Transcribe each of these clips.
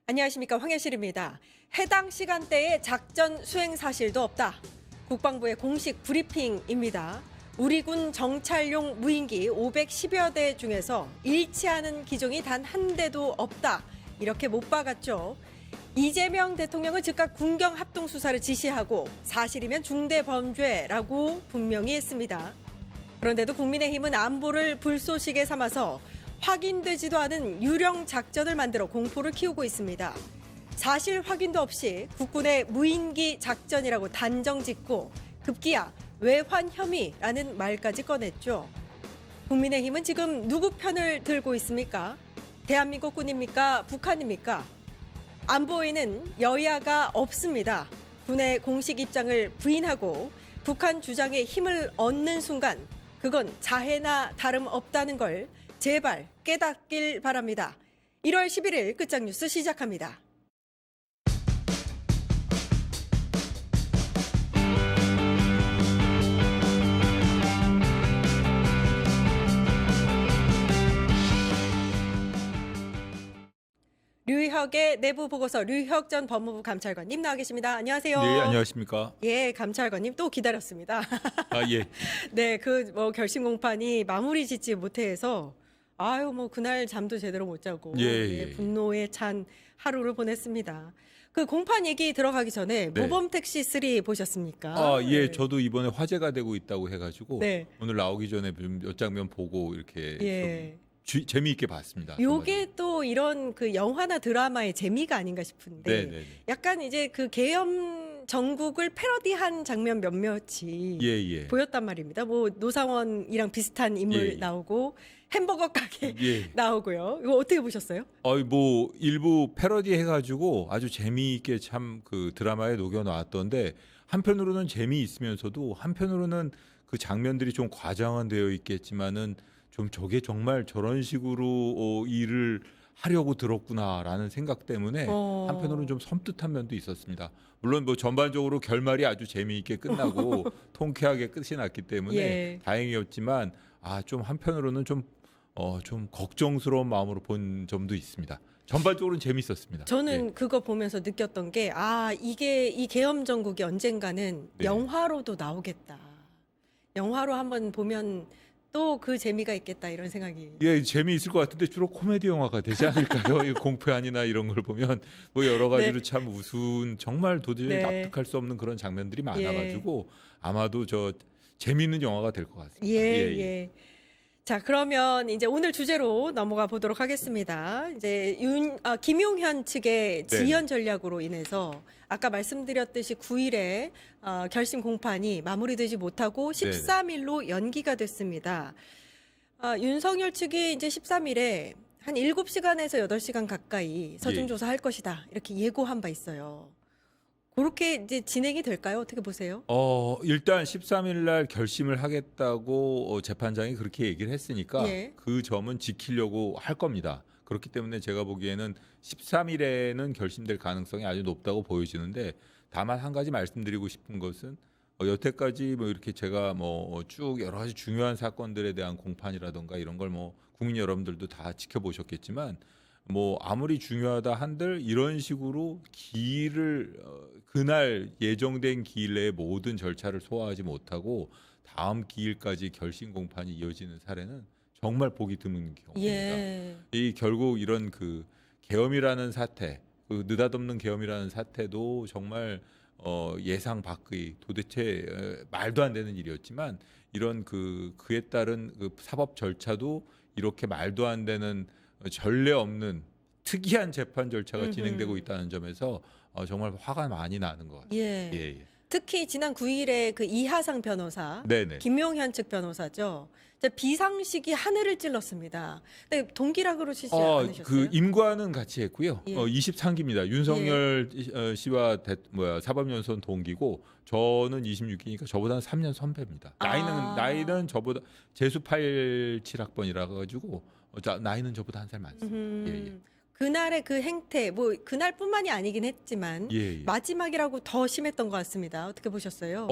안녕하십니까, 황현실입니다. 해당 시간대에 작전 수행 사실도 없다. 국방부의 공식 브리핑입니다. 우리 군 정찰용 무인기 510여 대 중에서 일치하는 기종이 단 한 대도 없다. 이렇게 못 박았죠. 이재명 대통령은 즉각 군경 합동 수사를 지시하고 사실이면 중대 범죄라고 분명히 했습니다. 그런데도 국민의힘은 안보를 불쏘시개 삼아서 확인되지도 않은 유령 작전을 만들어 공포를 키우고 있습니다. 사실 확인도 없이 국군의 무인기 작전이라고 단정짓고 급기야 외환 혐의라는 말까지 꺼냈죠. 국민의힘은 지금 누구 편을 들고 있습니까? 대한민국 군입니까? 북한입니까? 안보에는 여야가 없습니다. 군의 공식 입장을 부인하고 북한 주장에 힘을 얻는 순간 그건 자해나 다름없다는 걸 제발 깨닫길 바랍니다. 1월 11일 끝장뉴스 시작합니다. 류혁의 내부 보고서 류혁 전 법무부 감찰관님 나와 계십니다. 안녕하세요. 네, 안녕하십니까? 예, 감찰관님 또 기다렸습니다. 아, 예. 네, 결심 공판이 마무리 짓지 못해서 그날 잠도 제대로 못 자고 예. 분노에 찬 하루를 보냈습니다. 그 공판 얘기 들어가기 전에 네. 모범 택시 3 보셨습니까? 아, 예. 네. 저도 이번에 화제가 되고 있다고 해가지고 네. 오늘 나오기 전에 몇 장면 보고 이렇게 예. 좀 재미있게 봤습니다. 요게 또 이런 그 영화나 드라마의 재미가 아닌가 싶은데 네. 약간 이제 그 계엄 정국을 패러디한 장면 몇몇이 예. 보였단 말입니다. 뭐 노상원이랑 비슷한 인물 예. 나오고 햄버거 가게 예. 나오고요. 이거 어떻게 보셨어요? 뭐 일부 패러디 해가지고 아주 재미있게 참 그 드라마에 녹여 놨던데 한편으로는 재미있으면서도 한편으로는 그 장면들이 좀 과장화되어 있겠지만은 좀 저게 정말 저런 식으로 일을 하려고 들었구나라는 생각 때문에 한편으로는 좀 섬뜩한 면도 있었습니다. 물론 뭐 전반적으로 결말이 아주 재미있게 끝나고 통쾌하게 끝이 났기 때문에 예. 다행이었지만 좀 한편으로는 좀 걱정스러운 마음으로 본 점도 있습니다. 전반적으로는 재밌었습니다. 저는 그거 보면서 느꼈던 게 이게 이 계엄 정국이 언젠가는 네. 영화로도 나오겠다. 영화로 한번 보면 또 그 재미가 있겠다 이런 생각이. 예, 재미있을 것 같은데 주로 코미디 영화가 되지 않을까요? 이 공포안이나 이런 걸 보면 뭐 여러 가지로 네. 참 우스운 정말 도저히 네. 납득할 수 없는 그런 장면들이 많아가지고 아마도 저 재미있는 영화가 될 것 같습니다. 예. 자, 그러면 이제 오늘 주제로 넘어가 보도록 하겠습니다. 이제 김용현 측의 지연 전략으로 인해서 아까 말씀드렸듯이 9일에 결심 공판이 마무리되지 못하고 13일로 연기가 됐습니다. 윤석열 측이 이제 13일에 한 7시간에서 8시간 가까이 서중 조사할 것이다. 이렇게 예고한 바 있어요. 그렇게 이제 진행이 될까요? 어떻게 보세요? 일단 13일 날 결심을 하겠다고 재판장이 그렇게 얘기를 했으니까 예. 그 점은 지키려고 할 겁니다. 그렇기 때문에 제가 보기에는 13일에는 결심될 가능성이 아주 높다고 보여지는데 다만 한 가지 말씀드리고 싶은 것은 여태까지 뭐 이렇게 제가 쭉 여러 가지 중요한 사건들에 대한 공판이라던가 이런 걸 국민 여러분들도 다 지켜보셨겠지만 아무리 중요하다 한들 이런 식으로 기일을 그날 예정된 기일 내에 모든 절차를 소화하지 못하고 다음 기일까지 결심 공판이 이어지는 사례는 정말 보기 드문 경우입니다. 예. 이 결국 이런 그 계엄이라는 사태, 그 느닷없는 계엄이라는 사태도 정말 예상 밖의 도대체 말도 안 되는 일이었지만 이런 그에 따른 그 사법 절차도 이렇게 말도 안 되는 전례 없는 특이한 재판 절차가 진행되고 있다는 점에서 정말 화가 많이 나는 것 같아요. 예. 특히 지난 9일에 그 이하상 변호사, 네네. 김용현 측 변호사죠. 비상식이 하늘을 찔렀습니다. 근데 동기라 그러시지 않으셨어요? 그 임관은 같이 했고요. 예. 23기입니다. 윤석열 씨와 사법연수원 동기고 저는 26기니까 저보다는 3년 선배입니다. 나이는 저보다 재수 87학번이라 가지고 나이는 저보다 한 살 많습니다. 그날의 그 행태, 그날뿐만이 아니긴 했지만 예. 마지막이라고 더 심했던 것 같습니다. 어떻게 보셨어요?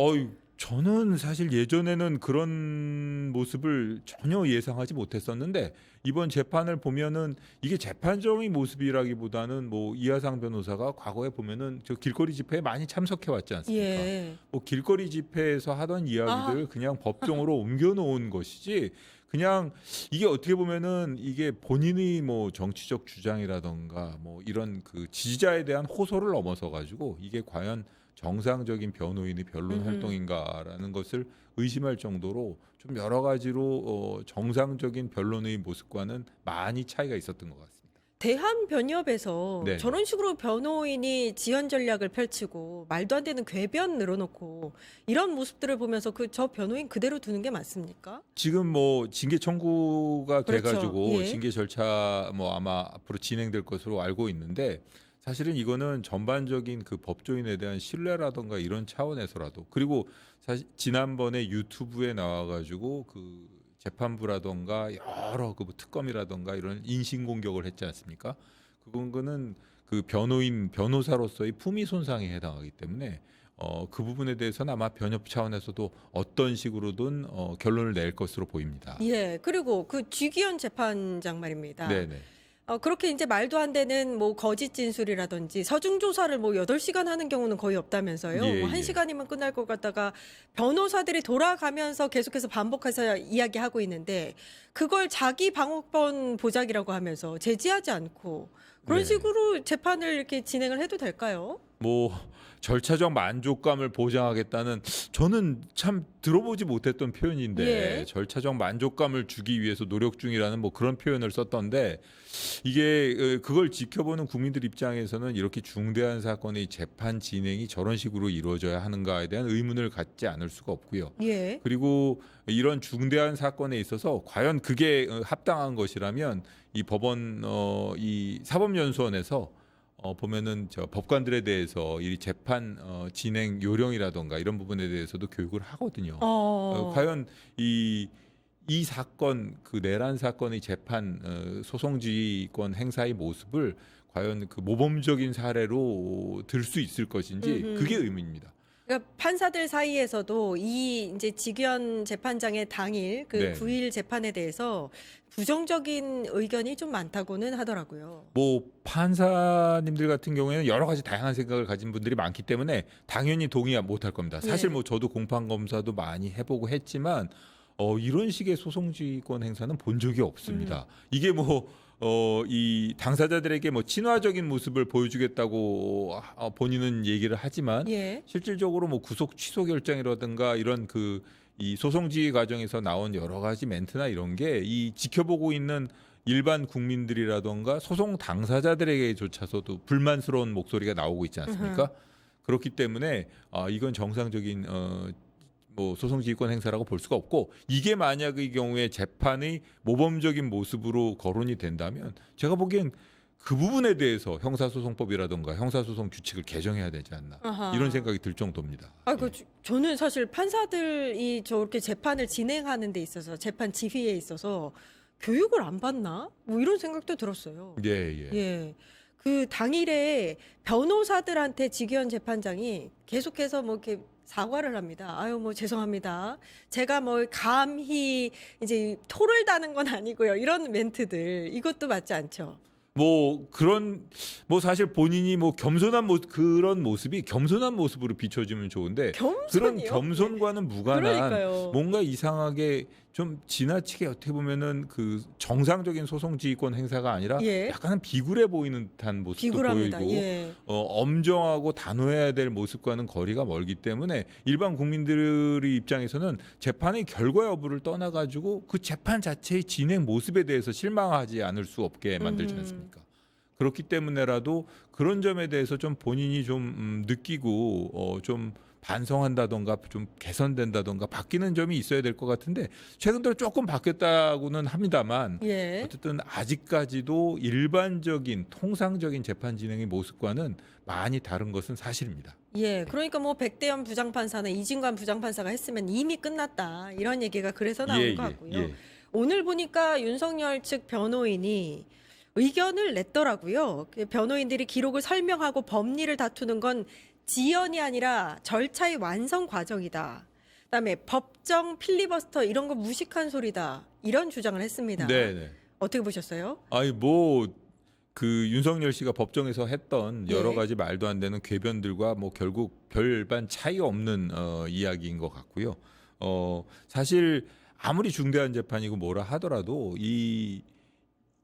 저는 사실 예전에는 그런 모습을 전혀 예상하지 못했었는데 이번 재판을 보면은 이게 재판정의 모습이라기보다는 뭐 이하상 변호사가 과거에 보면은 저 길거리 집회에 많이 참석해 왔지 않습니까? 예. 뭐 길거리 집회에서 하던 이야기들 아. 그냥 법정으로 옮겨 놓은 것이지 그냥 이게 어떻게 보면은 이게 본인의 뭐 정치적 주장이라던가 뭐 이런 그 지지자에 대한 호소를 넘어서 가지고 이게 과연 정상적인 변호인의 변론 음흠. 활동인가라는 것을 의심할 정도로 좀 여러 가지로 정상적인 변론의 모습과는 많이 차이가 있었던 것 같습니다. 대한변협에서 네. 저런 식으로 변호인이 지연 전략을 펼치고 말도 안 되는 궤변 늘어놓고 이런 모습들을 보면서 그 저 변호인 그대로 두는 게 맞습니까? 지금 뭐 징계 청구가 그렇죠. 돼가지고 예. 징계 절차 뭐 아마 앞으로 진행될 것으로 알고 있는데 사실은 이거는 전반적인 그 법조인에 대한 신뢰라던가 이런 차원에서라도 그리고 사실 지난번에 유튜브에 나와가지고 그 재판부라던가 여러 그뭐 특검이라던가 이런 인신 공격을 했지 않습니까? 그거는 그 변호인 변호사로서의 품위 손상에 해당하기 때문에 그 부분에 대해서는 아마 변협 차원에서도 어떤 식으로든 결론을 낼 것으로 보입니다. 예. 그리고 그 쥐기현 재판장 말입니다. 네네. 그렇게 이제 말도 안 되는 뭐 거짓 진술이라든지 서중 조사를 뭐 8시간 하는 경우는 거의 없다면서요. 예, 뭐 예. 1시간이면 끝날 것 같다가 변호사들이 돌아가면서 계속해서 반복해서 이야기하고 있는데 그걸 자기 방어권 보장이라고 하면서 제지하지 않고 그런 네. 식으로 재판을 이렇게 진행을 해도 될까요? 뭐 절차적 만족감을 보장하겠다는 저는 참 들어보지 못했던 표현인데 예. 절차적 만족감을 주기 위해서 노력 중이라는 뭐 그런 표현을 썼던데 이게 그걸 지켜보는 국민들 입장에서는 이렇게 중대한 사건의 재판 진행이 저런 식으로 이루어져야 하는가에 대한 의문을 갖지 않을 수가 없고요. 예. 그리고 이런 중대한 사건에 있어서 과연 그게 합당한 것이라면 이 법원 이 사법연수원에서 보면은 저 법관들에 대해서 이 재판 진행 요령이라던가 이런 부분에 대해서도 교육을 하거든요. 과연 이 사건 그 내란 사건의 재판 소송지휘권 행사의 모습을 과연 그 모범적인 사례로 들 수 있을 것인지 음흠. 그게 의문입니다. 그러니까 판사들 사이에서도 이 이제 지기현 재판장의 당일 그 네. 9일 재판에 대해서 부정적인 의견이 좀 많다고는 하더라고요. 뭐 판사님들 같은 경우에는 여러 가지 다양한 생각을 가진 분들이 많기 때문에 당연히 동의 못할 겁니다. 사실 예. 뭐 저도 공판 검사도 많이 해보고 했지만 이런 식의 소송지휘권 행사는 본 적이 없습니다. 이게 뭐 이 당사자들에게 뭐 친화적인 모습을 보여주겠다고 본인은 얘기를 하지만 예. 실질적으로 뭐 구속 취소 결정이라든가 이런 그 이 소송지휘 과정에서 나온 여러 가지 멘트나 이런 게 이 지켜보고 있는 일반 국민들이라던가 소송 당사자들에게조차서도 불만스러운 목소리가 나오고 있지 않습니까? 그렇기 때문에 이건 정상적인 뭐 소송지휘권 행사라고 볼 수가 없고 이게 만약의 경우에 재판의 모범적인 모습으로 거론이 된다면 제가 보기엔 그 부분에 대해서 형사소송법이라던가 형사소송 규칙을 개정해야 되지 않나 아하. 이런 생각이 들 정도입니다. 그 저는 사실 판사들이 저렇게 재판을 진행하는 데 있어서 재판 지휘에 있어서 교육을 안 받나? 뭐 이런 생각도 들었어요. 예, 예. 예. 그 당일에 변호사들한테 지기현 재판장이 계속해서 뭐 이렇게 사과를 합니다. 아유, 뭐 죄송합니다. 제가 뭐 감히 이제 토를 다는 건 아니고요. 이런 멘트들 이것도 맞지 않죠. 뭐 그런 뭐 사실 본인이 뭐 겸손한 모습 그런 모습이 겸손한 모습으로 비춰지면 좋은데 그런 겸손이요? 겸손과는 무관한 그러니까요. 뭔가 이상하게 좀 지나치게 어떻게 보면은 그 정상적인 소송지휘권 행사가 아니라 예. 약간은 비굴해 보이는 듯한 모습도 비굴합니다. 보이고 예. 엄정하고 단호해야 될 모습과는 거리가 멀기 때문에 일반 국민들의 입장에서는 재판의 결과 여부를 떠나가지고 그 재판 자체의 진행 모습에 대해서 실망하지 않을 수 없게 만들지 않습니까? 그렇기 때문에라도 그런 점에 대해서 좀 본인이 좀 느끼고 좀 반성한다던가 좀 개선된다던가 바뀌는 점이 있어야 될 것 같은데 최근 들어 조금 바뀌었다고는 합니다만 예. 어쨌든 아직까지도 일반적인 통상적인 재판 진행의 모습과는 많이 다른 것은 사실입니다. 예. 그러니까 뭐 백대현 부장판사나 이진관 부장판사가 했으면 이미 끝났다. 이런 얘기가 그래서 나온 것 같고요. 오늘 보니까 윤석열 측 변호인이 의견을 냈더라고요. 그 변호인들이 기록을 설명하고 법리를 다투는 건 지연이 아니라 절차의 완성 과정이다. 그다음에 법정 필리버스터 이런 거 무식한 소리다. 이런 주장을 했습니다. 네. 어떻게 보셨어요? 아니 뭐 그 윤석열 씨가 법정에서 했던 여러 예. 가지 말도 안 되는 궤변들과 뭐 결국 별반 차이 없는 이야기인 것 같고요. 사실 아무리 중대한 재판이고 뭐라 하더라도 이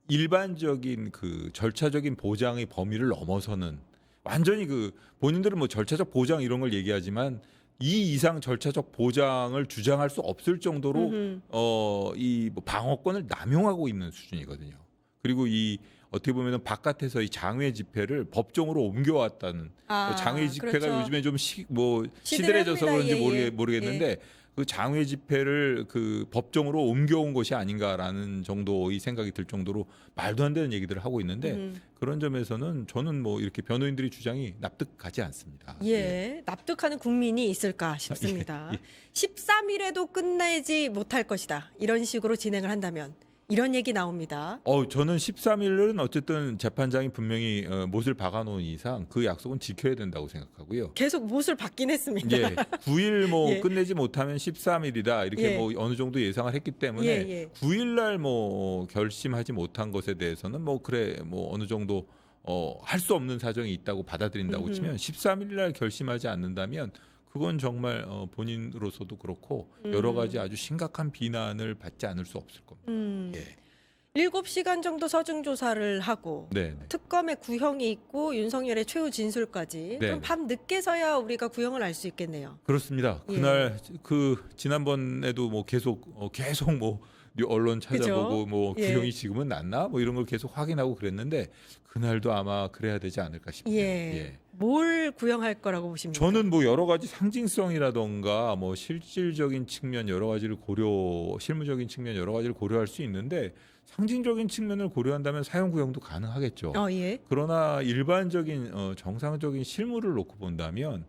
일반적인 그 절차적인 보장의 범위를 넘어서는 완전히 그 본인들은 뭐 절차적 보장 이런 걸 얘기하지만 이 이상 절차적 보장을 주장할 수 없을 정도로 이 뭐 방어권을 남용하고 있는 수준이거든요. 그리고 이 어떻게 보면은 바깥에서 이 장외 집회를 법정으로 옮겨왔다는 뭐 장외 집회가 그렇죠. 요즘에 좀 시들해져서 시들합니다. 그런지 예, 예. 모르겠는데 그 장외 집회를 그 법정으로 옮겨온 것이 아닌가라는 정도의 생각이 들 정도로 말도 안 되는 얘기들을 하고 있는데 그런 점에서는 저는 뭐 이렇게 변호인들의 주장이 납득가지 않습니다. 예, 납득하는 국민이 있을까 싶습니다. 13일에도 끝내지 못할 것이다. 이런 식으로 진행을 한다면 이런 얘기 나옵니다. 저는 13일은 어쨌든 재판장이 분명히 못을 박아놓은 이상 그 약속은 지켜야 된다고 생각하고요. 계속 못을 받긴 했습니다. 예, 9일 뭐 예. 끝내지 못하면 13일이다 이렇게 예. 뭐 어느 정도 예상을 했기 때문에 예. 9일 날 뭐 결심하지 못한 것에 대해서는 뭐 그래 뭐 어느 정도 할 수 없는 사정이 있다고 받아들인다고 치면 13일 날 결심하지 않는다면 그건 정말 본인으로서도 그렇고 여러 가지 아주 심각한 비난을 받지 않을 수 없을 겁니다. 예. 7시간 정도 서중 조사를 하고 네. 특검의 구형이 있고 윤석열의 최후 진술까지 네. 그럼 밤 늦게서야 우리가 구형을 알 수 있겠네요. 그렇습니다. 예. 그날 그 지난번에도 뭐 계속 뭐 언론 찾아보고 그죠? 뭐 예. 구형이 지금은 났나 뭐 이런 걸 계속 확인하고 그랬는데 그날도 아마 그래야 되지 않을까 싶어요. 예. 뭘 구형할 거라고 보십니까? 저는 뭐 여러 가지 상징성이라던가 뭐 실질적인 측면 여러 가지를 실무적인 측면 여러 가지를 고려할 수 있는데 상징적인 측면을 고려한다면 사형 구형도 가능하겠죠. 예. 그러나 일반적인 정상적인 실무를 놓고 본다면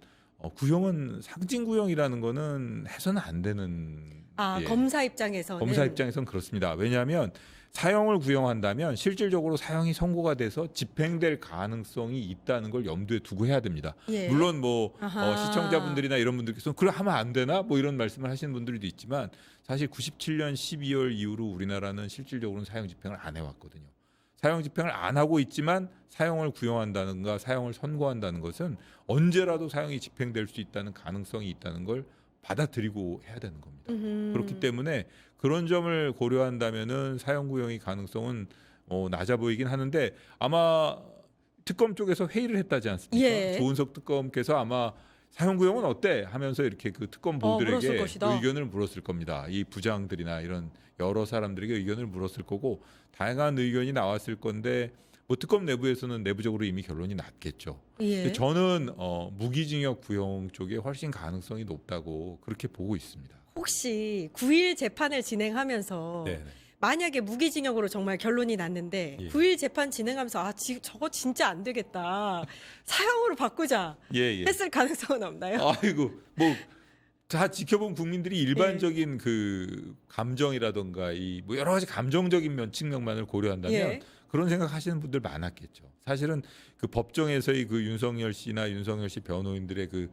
구형은 상징 구형이라는 거는 해서는 안 되는. 예. 검사 입장에서는 검사 입장에선 그렇습니다. 왜냐하면 사형을 구형한다면 실질적으로 사형이 선고가 돼서 집행될 가능성이 있다는 걸 염두에 두고 해야 됩니다. 예. 물론 뭐 아하. 시청자분들이나 이런 분들께서는 그래 하면 안 되나 뭐 이런 말씀을 하시는 분들도 있지만 사실 97년 12월 이후로 우리나라는 실질적으로는 사형 집행을 안 해왔거든요. 사형 집행을 안 하고 있지만 사형을 구형한다든가 사형을 선고한다는 것은 언제라도 사형이 집행될 수 있다는 가능성이 있다는 걸 받아들이고 해야 되는 겁니다. 그렇기 때문에 그런 점을 고려한다면은 사형 구형의 가능성은 낮아 보이긴 하는데 아마 특검 쪽에서 회의를 했다지 않습니까? 예. 조은석 특검께서 아마 사형 구형은 어때? 하면서 이렇게 그 특검 보들에게 물었을 것이다. 의견을 물었을 겁니다. 이 부장들이나 이런 여러 사람들에게 의견을 물었을 거고 다양한 의견이 나왔을 건데 뭐 특검 내부에서는 내부적으로 이미 결론이 났겠죠. 예. 근데 저는 무기징역 구형 쪽에 훨씬 가능성이 높다고 그렇게 보고 있습니다. 혹시 9일 재판을 진행하면서 네. 만약에 무기징역으로 정말 결론이 났는데 예. 9일 재판 진행하면서 저거 진짜 안 되겠다. 사형으로 바꾸자 예. 했을 가능성은 없나요? 아이고 뭐 다 지켜본 국민들이 일반적인 그 감정이라던가 이 뭐 여러 가지 감정적인 측면만을 고려한다면 예. 그런 생각하시는 분들 많았겠죠. 사실은 그 법정에서의 그 윤석열 씨나 윤석열 씨 변호인들의 그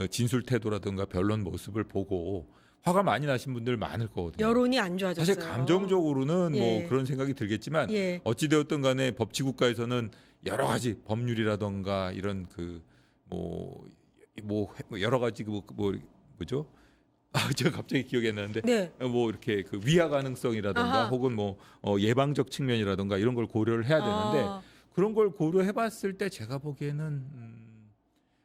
진술 태도라든가 변론 모습을 보고 화가 많이 나신 분들 많을 거거든요. 여론이 안 좋아졌어요. 사실 감정적으로 예. 뭐 그런 생각이 들겠지만 예. 어찌 되었든 간에 법치국가에서는 여러 가지 법률이라던가 이런 그 뭐 여러 가지 뭐죠? 제가 갑자기 기억이 안 나는데 네. 뭐 이렇게 그 위화 가능성이라던가 아하. 혹은 뭐 예방적 측면이라던가 이런 걸 고려를 해야 되는데 그런 걸 고려해봤을 때 제가 보기에는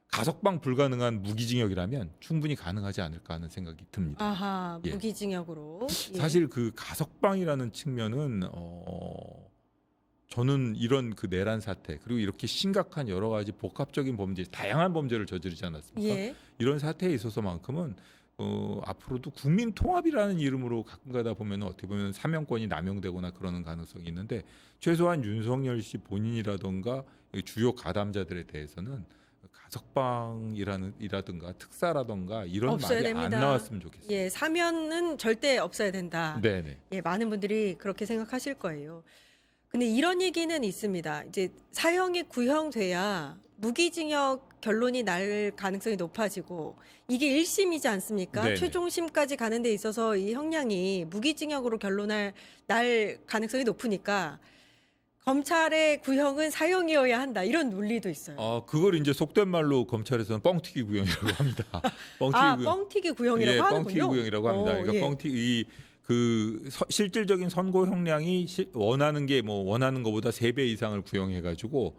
가석방 불가능한 무기징역이라면 충분히 가능하지 않을까 하는 생각이 듭니다. 아하, 예. 무기징역으로. 예. 사실 그 가석방이라는 측면은 저는 이런 그 내란 사태 그리고 이렇게 심각한 여러 가지 복합적인 범죄, 다양한 범죄를 저지르지 않았습니까? 예. 이런 사태에 있어서만큼은 앞으로도 국민 통합이라는 이름으로 가끔가다 보면 어떻게 보면 사명권이 남용되거나 그러는 가능성이 있는데 최소한 윤석열 씨 본인이라든가 주요 가담자들에 대해서는 가석방이라든가 특사라든가 이런 없어야 말이 됩니다. 안 나왔으면 좋겠어요. 예, 사면은 절대 없어야 된다. 네네. 예, 많은 분들이 그렇게 생각하실 거예요. 근데 이런 얘기는 있습니다. 이제 사형이 구형돼야 무기징역 결론이 날 가능성이 높아지고 이게 1심이지 않습니까? 네네. 최종심까지 가는 데 있어서 이 형량이 무기징역으로 날 가능성이 높으니까 검찰의 구형은 사형이어야 한다. 이런 논리도 있어요. 그걸 이제 속된 말로 검찰에서는 뻥튀기 구형이라고 합니다. 뻥튀기 구형. 뻥튀기 구형이라고 예, 하는군요. 뻥튀기 구형이라고 합니다. 그러니까 예. 뻥튀기 실질적인 선고 형량이 원하는 것보다 3배 이상을 구형해 가지고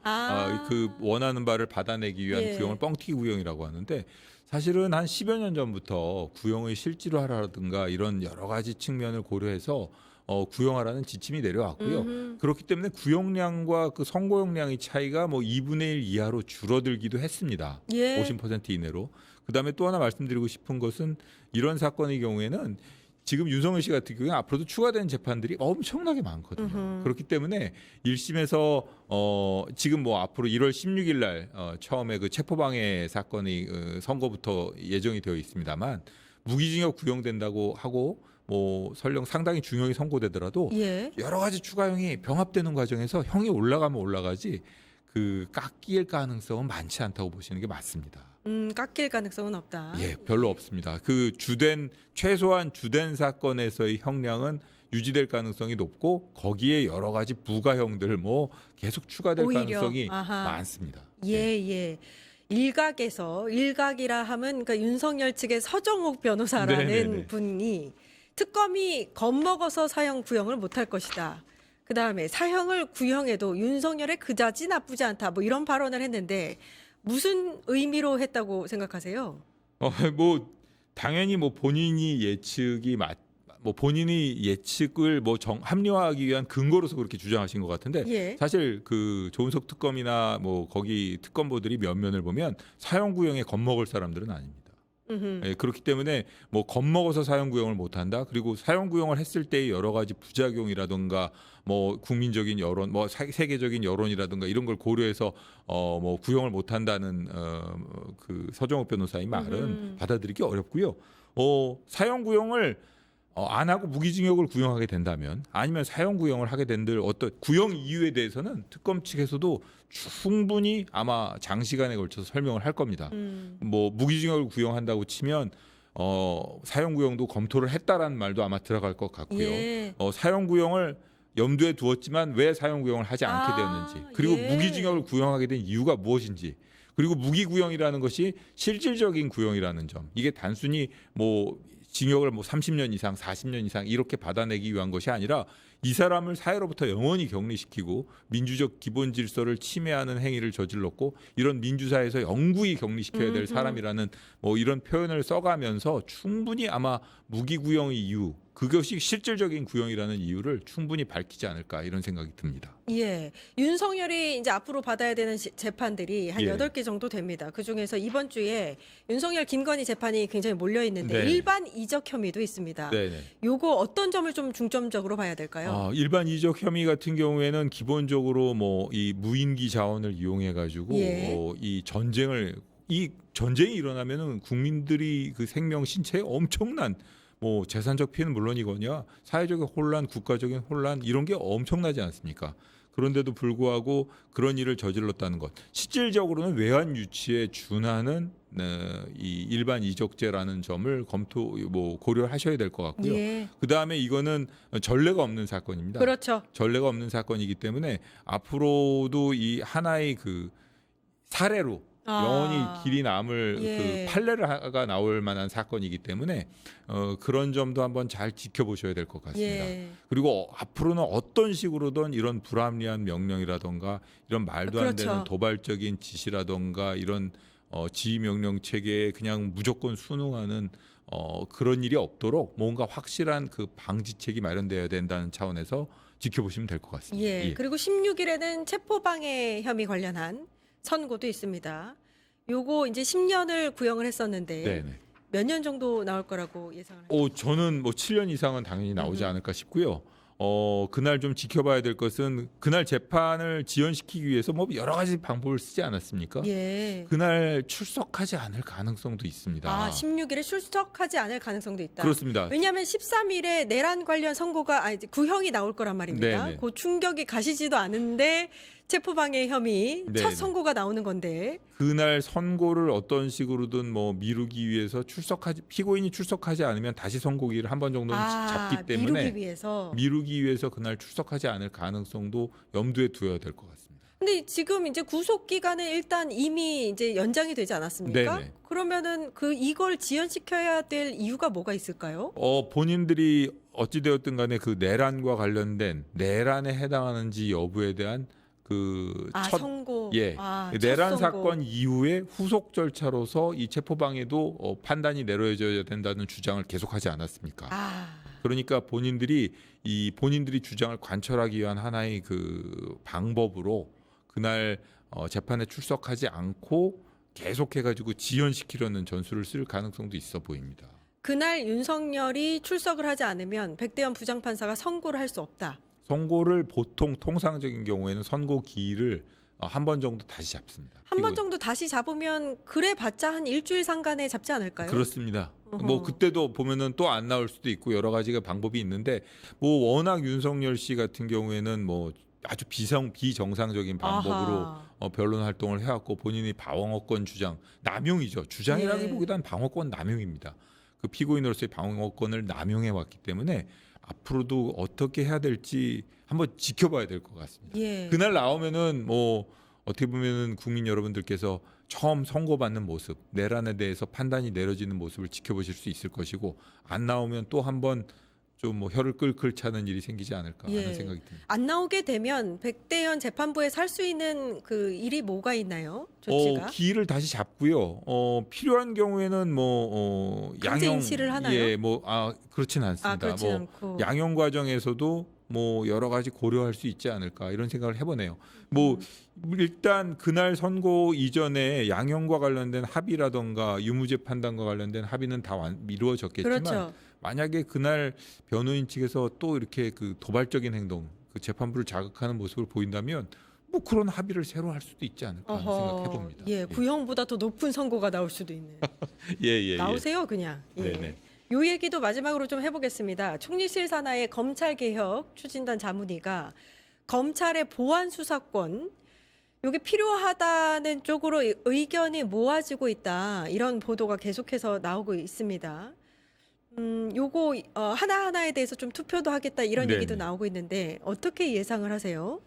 그 원하는 바를 받아내기 위한 예. 구형을 뻥튀기 구형이라고 하는데, 사실은 한 10여 년 전부터 구형의 실질화라든가 이런 여러 가지 측면을 고려해서 구형하라는 지침이 내려왔고요. 그렇기 때문에 구형량과 그 선고형량의 차이가 뭐 2분의 1 이하로 줄어들기도 했습니다. 예. 50% 이내로. 그다음에 또 하나 말씀드리고 싶은 것은, 이런 사건의 경우에는 지금 윤석열 씨 같은 경우에 앞으로도 추가되는 재판들이 엄청나게 많거든요. 그렇기 때문에 1심에서 지금 뭐 앞으로 1월 16일 날 처음에 그 체포방해 사건의 선고부터 예정이 되어 있습니다만, 무기징역 구형된다고 하고 뭐 설령 상당히 중형이 선고되더라도 예. 여러 가지 추가형이 병합되는 과정에서 형이 올라가면 올라가지 그 깎일 가능성은 많지 않다고 보시는 게 맞습니다. 깎일 가능성은 없다. 예, 별로 없습니다. 그 최소한 주된 사건에서의 형량은 유지될 가능성이 높고, 거기에 여러 가지 부가형들 뭐 계속 추가될 오히려, 가능성이 아하. 많습니다. 예. 일각이라 하면 그러니까 윤석열 측의 서정욱 변호사라는 네네네. 분이 특검이 겁먹어서 사형 구형을 못할 것이다. 그다음에 사형을 구형해도 윤석열의 그자지 나쁘지 않다. 뭐 이런 발언을 했는데 무슨 의미로 했다고 생각하세요? 뭐 당연히 뭐 본인이 예측을 합리화하기 위한 근거로서 그렇게 주장하신 것 같은데, 예. 사실 그 조은석 특검이나 뭐 거기 특검보들이 면면을 보면 사형 구형에 겁먹을 사람들은 아닙니다. 예, 그렇기 때문에 뭐 겁먹어서 사형 구형을 못한다. 그리고 사형 구형을 했을 때의 여러 가지 부작용이라든가 뭐 국민적인 여론, 뭐 세계적인 여론이라든가 이런 걸 고려해서 뭐 구형을 못한다는 그 서정욱 변호사의 말은 받아들이기 어렵고요. 사형 구형을 안 하고 무기징역을 구형하게 된다면, 아니면 사형 구형을 하게 된들 어떤 구형 이유에 대해서는 특검 측에서도 충분히 아마 장시간에 걸쳐서 설명을 할 겁니다. 뭐 무기징역을 구형한다고 치면 사형 구형도 검토를 했다라는 말도 아마 들어갈 것 같고요. 예. 사형 구형을 염두에 두었지만 왜 사형 구형을 하지 않게 되었는지, 그리고 예. 무기징역을 구형하게 된 이유가 무엇인지, 그리고 무기구형이라는 것이 실질적인 구형이라는 점, 이게 단순히 뭐 징역을 뭐 30년 이상, 40년 이상 이렇게 받아내기 위한 것이 아니라 이 사람을 사회로부터 영원히 격리시키고 민주적 기본 질서를 침해하는 행위를 저질렀고 이런 민주사회에서 영구히 격리시켜야 될 사람이라는 뭐 이런 표현을 써가면서 충분히 아마 무기구형의 이유, 그것이 실질적인 구형이라는 이유를 충분히 밝히지 않을까, 이런 생각이 듭니다. 예. 윤석열이 이제 앞으로 받아야 되는 재판들이 한 예. 8개 정도 됩니다. 그중에서 이번 주에 윤석열 김건희 재판이 굉장히 몰려 있는데 네. 일반 이적 혐의도 있습니다. 네네. 요거 어떤 점을 좀 중점적으로 봐야 될까요? 일반 이적 혐의 같은 경우에는 기본적으로 뭐 이 무인기 자원을 이용해 가지고 예. 이 전쟁이 일어나면은 국민들이 그 생명 신체에 엄청난 뭐 재산적 피해는 물론이거냐 사회적인 혼란, 국가적인 혼란 이런 게 엄청나지 않습니까? 그런데도 불구하고 그런 일을 저질렀다는 것, 실질적으로는 외환 유치에 준하는 이 일반 이적죄라는 점을 고려하셔야 될 것 같고요. 예. 그 다음에 이거는 전례가 없는 사건입니다. 그렇죠. 전례가 없는 사건이기 때문에 앞으로도 이 하나의 그 사례로 영원히 길이 남을 예. 그 판례가 나올 만한 사건이기 때문에 그런 점도 한번 잘 지켜보셔야 될 것 같습니다. 예. 그리고 앞으로는 어떤 식으로든 이런 불합리한 명령이라던가 이런 말도 안 그렇죠. 되는 도발적인 지시라던가 이런 지휘 명령 체계에 그냥 무조건 순응하는 그런 일이 없도록 뭔가 확실한 그 방지책이 마련되어야 된다는 차원에서 지켜보시면 될 것 같습니다. 예. 그리고 16일에는 체포방해 혐의 관련한 선고도 있습니다. 요거 이제 10년을 구형을 했었는데 네네. 몇 년 정도 나올 거라고 예상을 하세요? 저는 뭐 7년 이상은 당연히 나오지 않을까 싶고요. 그날 좀 지켜봐야 될 것은 그날 재판을 지연시키기 위해서 뭐 여러 가지 방법을 쓰지 않았습니까? 예. 그날 출석하지 않을 가능성도 있습니다. 16일에 출석하지 않을 가능성도 있다. 그렇습니다. 왜냐하면 13일에 내란 관련 선고가 구형이 나올 거란 말입니다. 네네. 그 충격이 가시지도 않은데 체포방해 혐의 네, 첫 네. 선고가 나오는 건데. 그날 선고를 어떤 식으로든 뭐 미루기 위해서 피고인이 출석하지 않으면 다시 선고기를 한 번 정도는 잡기 때문에 미루기 위해서 그날 출석하지 않을 가능성도 염두에 두어야 될 것 같습니다. 근데 지금 이제 구속 기간은 일단 이미 이제 연장이 되지 않았습니까? 네네. 그러면은 이걸 지연시켜야 될 이유가 뭐가 있을까요? 본인들이 어찌되었든 간에 그 내란과 관련된 내란에 해당하는지 여부에 대한 선고. 첫 내란 선고. 사건 이후에 후속 절차로서 이 체포방해도 판단이 내려져야 된다는 주장을 계속하지 않았습니까? 그러니까 본인들이 주장을 관철하기 위한 하나의 그 방법으로 그날 재판에 출석하지 않고 계속해가지고 지연시키려는 전술을 쓸 가능성도 있어 보입니다. 그날 윤석열이 출석을 하지 않으면 백대현 부장판사가 선고를 할 수 없다. 선고를 보통 통상적인 경우에는 선고 기일을 한 번 정도 다시 잡습니다. 한 번 정도 다시 잡으면 그래봤자 한 일주일 상간에 잡지 않을까요? 그렇습니다. 어허. 뭐 그때도 보면은 또 안 나올 수도 있고 여러 가지가 방법이 있는데 뭐 워낙 윤석열 씨 같은 경우에는 뭐 아주 비정상적인 방법으로 변론 활동을 해왔고 본인이 방어권 주장 남용이죠. 주장이라기보다는 방어권 남용입니다. 그 피고인으로서의 방어권을 남용해 왔기 때문에 앞으로도 어떻게 해야 될지 한번 지켜봐야 될 것 같습니다. 그날 나오면은 뭐 어떻게 보면은 국민 여러분들께서 처음 선고받는 모습, 내란에 대해서 판단이 내려지는 모습을 지켜보실 수 있을 것이고 안 나오면 또 한번 좀 뭐 혀를 끌끌 차는 일이 생기지 않을까 하는 생각이 듭니다. 안 나오게 되면 백대현 재판부에서 할 수 있는 그 일이 뭐가 있나요? 조치가? 기일을 다시 잡고요. 필요한 경우에는 강제 양형 인실을 하나요? 그렇지는 않습니다. 그렇진 않고. 양형 과정에서도 뭐 여러 가지 고려할 수 있지 않을까 이런 생각을 해보네요. 일단 그날 선고 이전에 양형과 관련된 합의라던가 유무죄 판단과 관련된 합의는 다 이루어졌겠지만 그렇죠. 만약에 그날 변호인 측에서 또 이렇게 그 도발적인 행동, 그 재판부를 자극하는 모습을 보인다면 뭐 그런 합의를 새로 할 수도 있지 않을까 하는 생각해 봅니다. 구형보다 더 높은 선고가 나올 수도 있네요. 나오세요 그냥. 네네. 요 얘기도 마지막으로 좀 해보겠습니다. 총리실 산하의 검찰개혁 추진단 자문위가 검찰의 보안 수사권 이게 필요하다는 쪽으로 의견이 모아지고 있다. 이런 보도가 계속해서 나오고 있습니다. 요거 하나하나에 대해서 좀 투표도 하겠다 이런 얘기도 나오고 있는데 어떻게 예상을 하세요?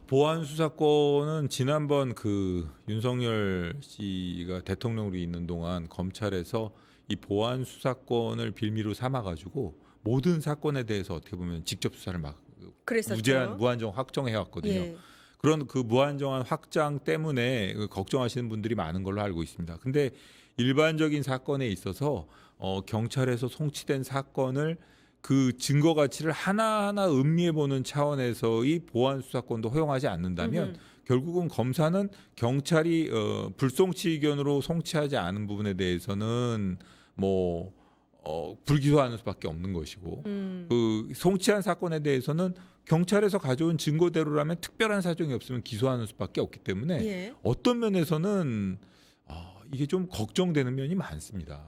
보안 수사권은 지난번 그 윤석열 씨가 대통령으로 있는 동안 검찰에서 이 보안 수사권을 빌미로 삼아가지고 모든 사건에 대해서 어떻게 보면 직접 수사를 막 무한정 확정해 왔거든요. 그런 그 무한정한 확장 때문에 걱정하시는 분들이 많은 걸로 알고 있습니다. 근데 일반적인 사건에 있어서 경찰에서 송치된 사건을 그 증거 가치를 하나하나 음미해 보는 차원에서의 보안 수사권도 허용하지 않는다면 결국은 검사는 경찰이 불송치 의견으로 송치하지 않은 부분에 대해서는 불기소하는 수밖에 없는 것이고 그 송치한 사건에 대해서는 경찰에서 가져온 증거대로라면 특별한 사정이 없으면 기소하는 수밖에 없기 때문에 어떤 면에서는 이게 좀 걱정되는 면이 많습니다.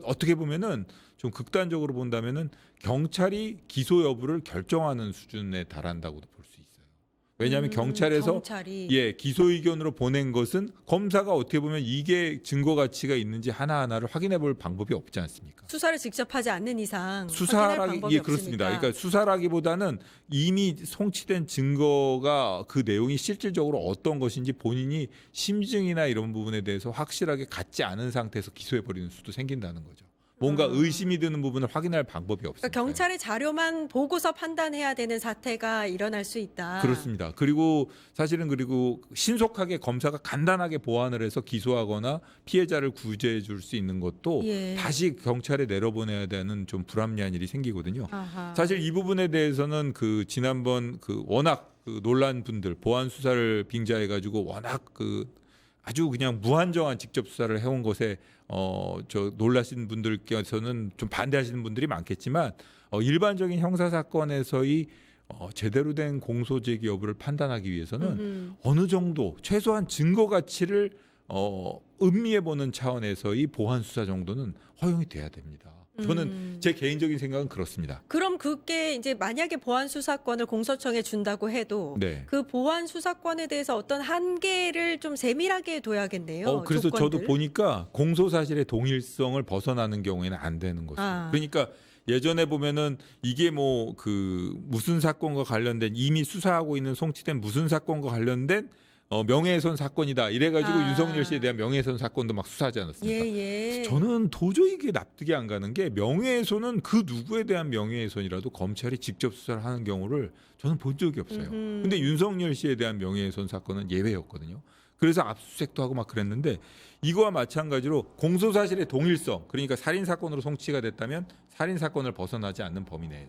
어떻게 보면은 좀 극단적으로 본다면은 경찰이 기소 여부를 결정하는 수준에 달한다고도 볼 수 있어요. 왜냐하면 경찰에서 기소 의견으로 보낸 것은 검사가 어떻게 보면 이게 증거 가치가 있는지 하나하나를 확인해 볼 방법이 없지 않습니까? 수사를 직접 하지 않는 이상 확인할 방법이 그렇습니다. 없으니까. 그러니까 수사라기보다는 이미 송치된 증거가 그 내용이 실질적으로 어떤 것인지 본인이 심증이나 이런 부분에 대해서 확실하게 갖지 않은 상태에서 기소해 버리는 수도 생긴다는 거죠. 뭔가 의심이 드는 부분을 확인할 방법이 없습니다. 그러니까 경찰의 자료만 보고서 판단해야 되는 사태가 일어날 수 있다. 그렇습니다. 그리고 신속하게 검사가 간단하게 보완을 해서 기소하거나 피해자를 구제해 줄 수 있는 것도 다시 경찰에 내려보내야 되는 좀 불합리한 일이 생기거든요. 사실 이 부분에 대해서는 지난번 워낙 논란 분들 보안 수사를 빙자해 가지고 워낙 아주 그냥 무한정한 직접 수사를 해온 것에 놀라신 분들께서는 좀 반대하시는 분들이 많겠지만 일반적인 형사 사건에서의 제대로 된 공소 제기 여부를 판단하기 위해서는 어느 정도 최소한 증거 가치를 음미해 보는 차원에서의 보안 수사 정도는 허용이 돼야 됩니다. 저는 제 개인적인 생각은 그렇습니다. 그럼 그게 이제 만약에 보안 수사권을 공소청에 준다고 해도 네. 그 보안 수사권에 대해서 어떤 한계를 좀 세밀하게 둬야겠네요. 그래서 조건들. 저도 보니까 공소 사실의 동일성을 벗어나는 경우에는 안 되는 것입니다. 그러니까 예전에 보면은 이게 뭐 그 무슨 사건과 관련된 이미 수사하고 있는 송치된 무슨 사건과 관련된 명예훼손 사건이다. 이래가지고 윤석열 씨에 대한 명예훼손 사건도 막 수사하지 않았습니까? 예. 저는 도저히 이게 납득이 안 가는 게 명예훼손은 그 누구에 대한 명예훼손이라도 검찰이 직접 수사를 하는 경우를 저는 본 적이 없어요. 근데 윤석열 씨에 대한 명예훼손 사건은 예외였거든요. 그래서 압수수색도 하고 막 그랬는데 이거와 마찬가지로 공소사실의 동일성, 그러니까 살인사건으로 송치가 됐다면 살인사건을 벗어나지 않는 범위 내에서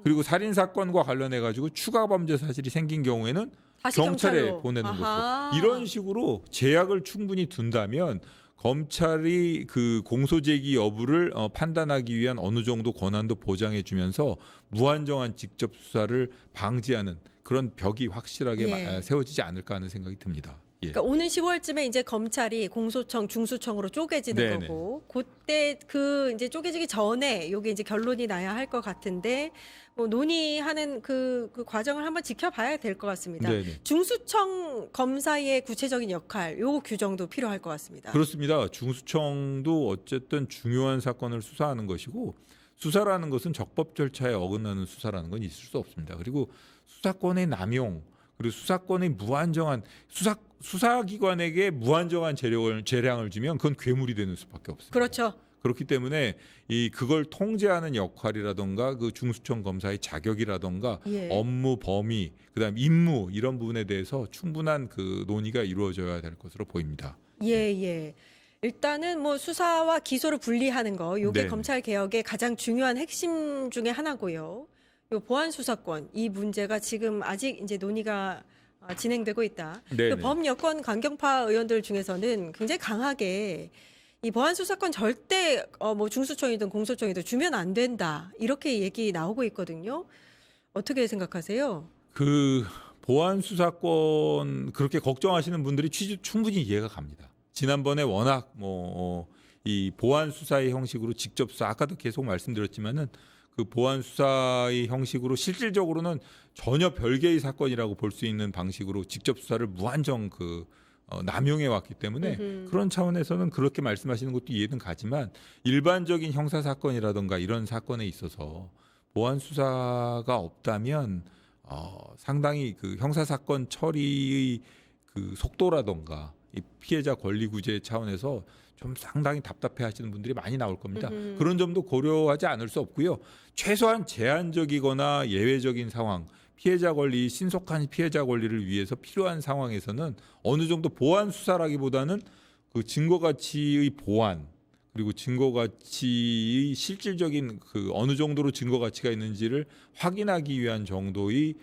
그리고 살인사건과 관련해 가지고 추가 범죄 사실이 생긴 경우에는 다시 경찰에 경찰로. 보내는 아하. 것으로 이런 식으로 제약을 충분히 둔다면 검찰이 그 공소 제기 여부를 판단하기 위한 어느 정도 권한도 보장해 주면서 무한정한 직접 수사를 방지하는 그런 벽이 확실하게 예. 세워지지 않을까 하는 생각이 듭니다. 예. 그러니까 오는 10월쯤에 이제 검찰이 공소청, 중수청으로 쪼개지는 네네. 거고, 그때 그 이제 쪼개지기 전에 요게 이제 결론이 나야 할 것 같은데, 뭐 논의하는 그 과정을 한번 지켜봐야 될 것 같습니다. 네네. 중수청 검사의 구체적인 역할, 요 규정도 필요할 것 같습니다. 그렇습니다. 중수청도 어쨌든 중요한 사건을 수사하는 것이고 수사라는 것은 적법 절차에 어긋나는 수사라는 건 있을 수 없습니다. 그리고 수사권의 남용 그리고 수사권의 무한정한 수사기관에게 무한정한 재량을 주면 그건 괴물이 되는 수밖에 없습니다. 그렇죠. 그렇기 때문에 그걸 통제하는 역할이라던가 그 중수청 검사의 자격이라던가 예. 업무 범위, 그다음 임무 이런 부분에 대해서 충분한 그 논의가 이루어져야 될 것으로 보입니다. 예. 일단은 뭐 수사와 기소를 분리하는 거, 요게 네. 검찰 개혁의 가장 중요한 핵심 중에 하나고요. 요 보안 수사권 이 문제가 지금 아직 이제 논의가 진행되고 있다. 네네. 그 범여권 강경파 의원들 중에서는 굉장히 강하게 이 보안 수사권 절대 뭐 중수청이든 공소청이든 주면 안 된다 이렇게 얘기 나오고 있거든요. 어떻게 생각하세요? 그 보안 수사권 그렇게 걱정하시는 분들이 취지 충분히 이해가 갑니다. 지난번에 워낙 이 보안 수사의 형식으로 직접 수사 아까도 계속 말씀드렸지만은 그 보안 수사의 형식으로 실질적으로는 전혀 별개의 사건이라고 볼 수 있는 방식으로 직접 수사를 무한정 남용해 왔기 때문에 그런 차원에서는 그렇게 말씀하시는 것도 이해는 가지만 일반적인 형사 사건이라든가 이런 사건에 있어서 보안 수사가 없다면 상당히 그 형사 사건 처리의 그 속도라든가 이 피해자 권리 구제 차원에서 좀 상당히 답답해하시는 분들이 많이 나올 겁니다. 그런 점도 고려하지 않을 수 없고요. 최소한 제한적이거나 예외적인 상황, 피해자 권리, 신속한 피해자 권리를 위해서 필요한 상황에서는 어느 정도 보안 수사라기보다는 그 증거 가치의 보완 그리고 증거 가치의 실질적인 그 어느 정도로 증거 가치가 있는지를 확인하기 위한 정도의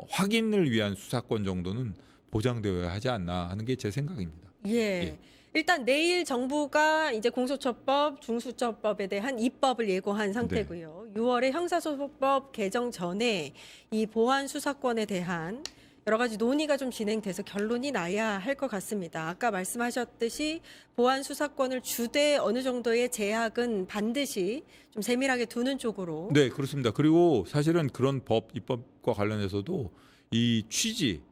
확인을 위한 수사권 정도는 보장되어야 하지 않나 하는 게 제 생각입니다. 예. 일단 내일 정부가 이제 공소처법, 중수처법에 대한 입법을 예고한 상태고요. 6월에 형사소송법 개정 전에 이 보안 수사권에 대한 여러 가지 논의가 좀 진행돼서 결론이 나야 할 것 같습니다. 아까 말씀하셨듯이 보안 수사권을 주되 어느 정도의 제약은 반드시 좀 세밀하게 두는 쪽으로. 네, 그렇습니다. 그리고 사실은 그런 법 입법과 관련해서도 이 취지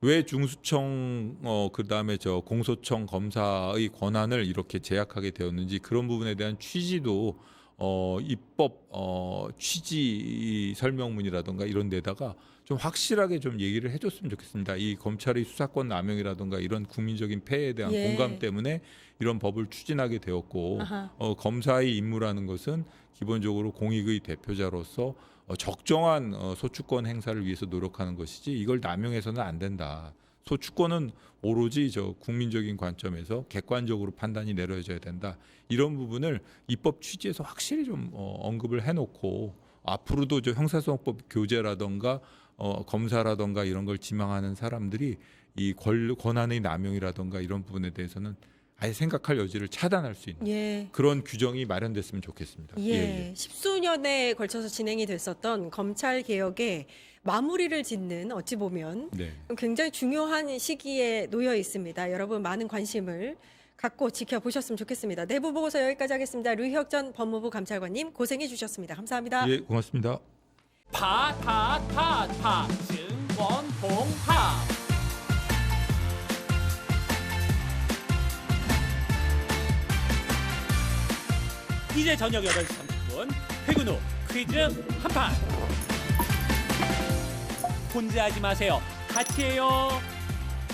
왜 중수청 그다음에 공소청 검사의 권한을 이렇게 제약하게 되었는지 그런 부분에 대한 취지도 입법 취지 설명문이라든가 이런 데다가 좀 확실하게 좀 얘기를 해줬으면 좋겠습니다. 이 검찰의 수사권 남용이라든가 이런 국민적인 폐해에 대한 예. 공감 때문에 이런 법을 추진하게 되었고 검사의 임무라는 것은 기본적으로 공익의 대표자로서 적정한 소추권 행사를 위해서 노력하는 것이지 이걸 남용해서는 안 된다. 소추권은 오로지 국민적인 관점에서 객관적으로 판단이 내려져야 된다. 이런 부분을 입법 취지에서 확실히 좀 언급을 해놓고 앞으로도 형사소송법 교재라든가 검사라든가 이런 걸 지망하는 사람들이 이 권한의 남용이라든가 이런 부분에 대해서는 아예 생각할 여지를 차단할 수 있는 그런 규정이 마련됐으면 좋겠습니다. 십수년에 걸쳐서 진행이 됐었던 검찰 개혁의 마무리를 짓는 어찌 보면 굉장히 중요한 시기에 놓여 있습니다. 여러분 많은 관심을 갖고 지켜보셨으면 좋겠습니다. 내부 보고서 여기까지 하겠습니다. 류혁 전 법무부 감찰관님 고생해 주셨습니다. 감사합니다. 예, 고맙습니다. 증권봉합 이제 저녁 8시 30분 퇴근 후 퀴즈 한판 혼자 하지 마세요. 같이 해요.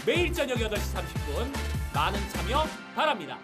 매일 저녁 8시 30분 많은 참여 바랍니다.